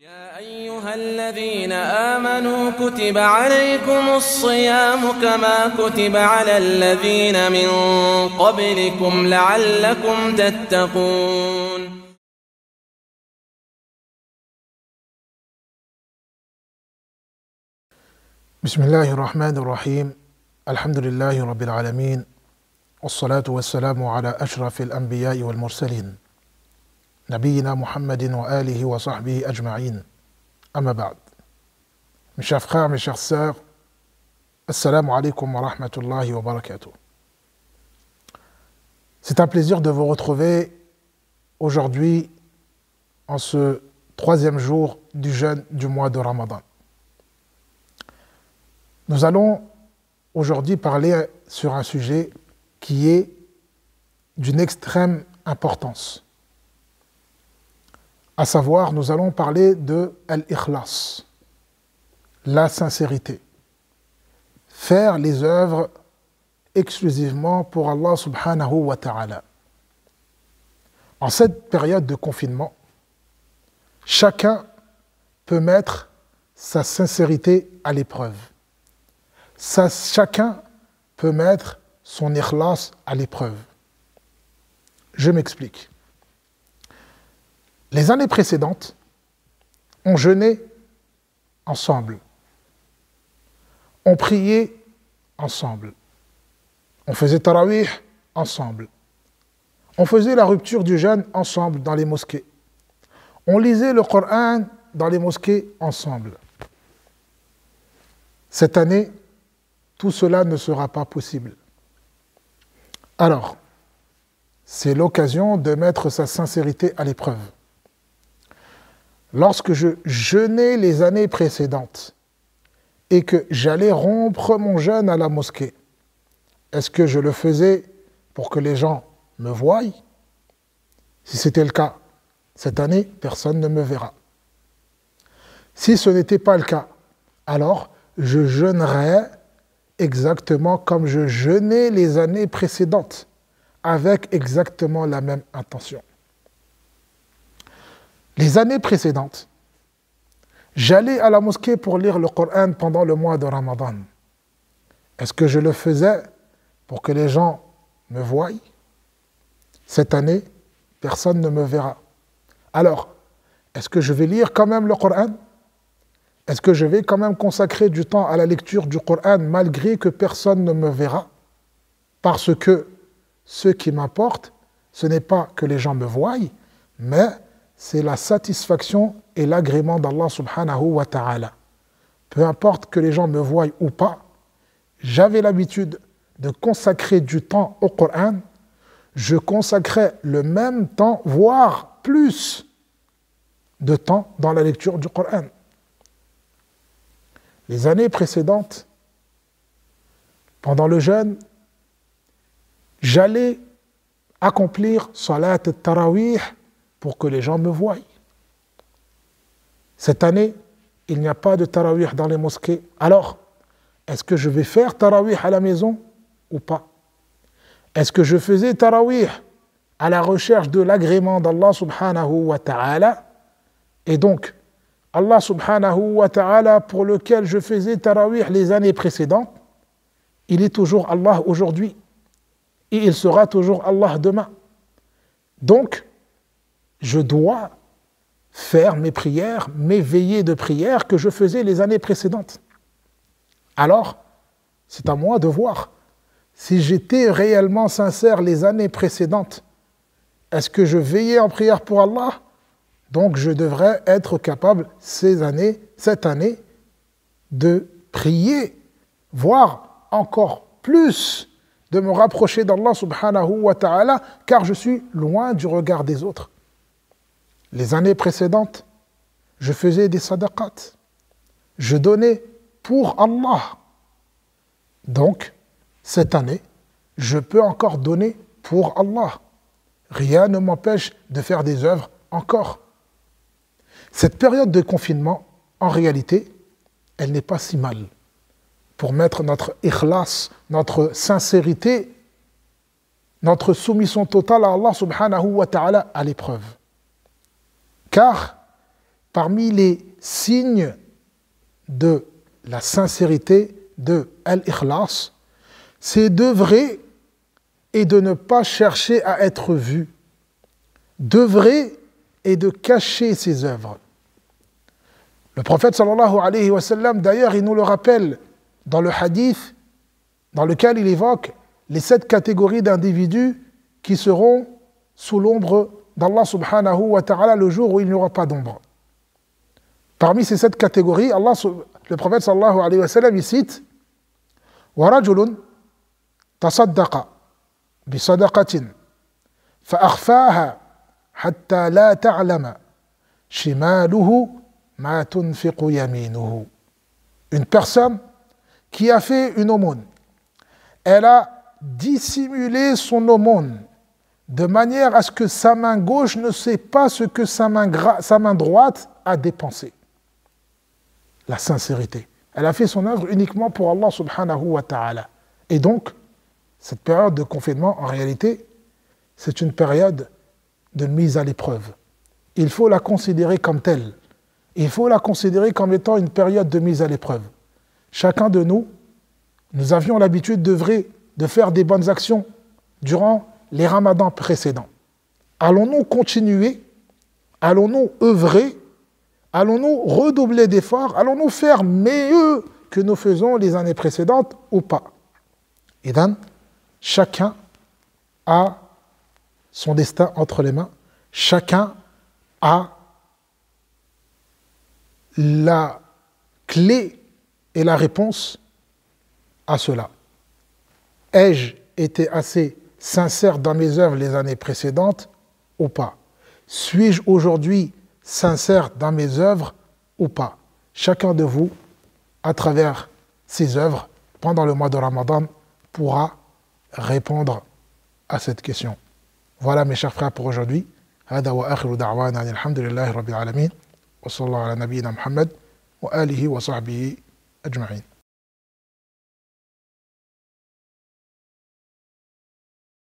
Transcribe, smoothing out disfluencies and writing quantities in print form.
يا أيها الذين آمنوا كتب عليكم الصيام كما كتب على الذين من قبلكم لعلكم تتقون. بسم الله الرحمن الرحيم. الحمد لله رب العالمين، والصلاة والسلام على أشرف الأنبياء والمرسلين نبينا محمد وآله وصحبه أجمعين. أما بعد. Mes chers frères, mes chères sœurs, Assalamu alaikum wa rahmatullahi wa barakatuh. C'est un plaisir de vous retrouver aujourd'hui en ce troisième jour du jeûne du mois de Ramadan. Nous allons aujourd'hui parler sur un sujet qui est d'une extrême importance. À savoir, nous allons parler de al-ikhlas, la sincérité. Faire les œuvres exclusivement pour Allah subhanahu wa ta'ala. En cette période de confinement, chacun peut mettre sa sincérité à l'épreuve. Chacun peut mettre son ikhlas à l'épreuve. Je m'explique. Les années précédentes, on jeûnait ensemble, on priait ensemble, on faisait tarawih ensemble, on faisait la rupture du jeûne ensemble dans les mosquées, on lisait le Coran dans les mosquées ensemble. Cette année, tout cela ne sera pas possible. Alors, c'est l'occasion de mettre sa sincérité à l'épreuve. Lorsque je jeûnais les années précédentes et que j'allais rompre mon jeûne à la mosquée, est-ce que je le faisais pour que les gens me voient? Si c'était le cas, cette année, personne ne me verra. Si ce n'était pas le cas, alors je jeûnerais exactement comme je jeûnais les années précédentes, avec exactement la même intention. Les années précédentes, j'allais à la mosquée pour lire le Coran pendant le mois de Ramadan. Est-ce que je le faisais pour que les gens me voient? Cette année, personne ne me verra. Alors, est-ce que je vais lire quand même le Coran? Est-ce que je vais quand même consacrer du temps à la lecture du Coran malgré que personne ne me verra? Parce que ce qui m'importe, ce n'est pas que les gens me voient, mais c'est la satisfaction et l'agrément d'Allah subhanahu wa ta'ala. Peu importe que les gens me voient ou pas, j'avais l'habitude de consacrer du temps au Coran, je consacrais le même temps, voire plus de temps dans la lecture du Coran. Les années précédentes, pendant le jeûne, j'allais accomplir salat al-tarawih pour que les gens me voient. Cette année, il n'y a pas de tarawih dans les mosquées. Alors, est-ce que je vais faire tarawih à la maison ou pas? Est-ce que je faisais tarawih à la recherche de l'agrément d'Allah subhanahu wa ta'ala? Et donc, Allah subhanahu wa ta'ala pour lequel je faisais tarawih les années précédentes, il est toujours Allah aujourd'hui. Et il sera toujours Allah demain. Donc, je dois faire mes prières, mes veillées de prière que je faisais les années précédentes. Alors, c'est à moi de voir si j'étais réellement sincère les années précédentes. Est-ce que je veillais en prière pour Allah? Donc, je devrais être capable cette année, de prier, voire encore plus, de me rapprocher d'Allah subhanahu wa ta'ala, car je suis loin du regard des autres. Les années précédentes, je faisais des sadaqat. Je donnais pour Allah. Donc, cette année, je peux encore donner pour Allah. Rien ne m'empêche de faire des œuvres encore. Cette période de confinement, en réalité, elle n'est pas si mal pour mettre notre ikhlas, notre sincérité, notre soumission totale à Allah subhanahu wa ta'ala à l'épreuve. Car parmi les signes de la sincérité, de al-ikhlas, c'est d'œuvrer et de ne pas chercher à être vu, d'œuvrer et de cacher ses œuvres. Le prophète sallallahu alayhi wa sallam, d'ailleurs, il nous le rappelle dans le hadith dans lequel il évoque les 7 catégories d'individus qui seront sous l'ombre d'Allah subhanahu wa ta'ala le jour où il n'y aura pas d'ombre. Parmi ces 7 catégories, le prophète sallallahu alayhi wa sallam, il cite وَرَجُلٌ تَصَدَّقَ بِصَدَقَةٍ فَأَخْفَاهَا حَتَّى لَا تَعْلَمَ شِمَالُهُ مَا تُنْفِقُ يَمِينُهُ. Une personne qui a fait une aumône, elle a dissimulé son aumône de manière à ce que sa main gauche ne sait pas ce que sa main droite a dépensé. La sincérité. Elle a fait son œuvre uniquement pour Allah subhanahu wa ta'ala. Et donc, cette période de confinement, en réalité, c'est une période de mise à l'épreuve. Il faut la considérer comme telle. Il faut la considérer comme étant une période de mise à l'épreuve. Chacun de nous, nous avions l'habitude d'œuvrer, de faire des bonnes actions durant les ramadans précédents. Allons-nous continuer? Allons-nous œuvrer? Allons-nous redoubler d'efforts? Allons-nous faire mieux que nous faisons les années précédentes ou pas? Et donc, chacun a son destin entre les mains. Chacun a la clé et la réponse à cela. Ai-je été assez sincère dans mes œuvres les années précédentes ou pas? Suis-je aujourd'hui sincère dans mes œuvres ou pas? Chacun de vous, à travers ses œuvres, pendant le mois de Ramadan, pourra répondre à cette question. Voilà mes chers frères pour aujourd'hui. هذا وآخر دعوانا أن الحمد لله رب العالمين وصلى الله على نبينا محمد وآله وصحبه أجمعين.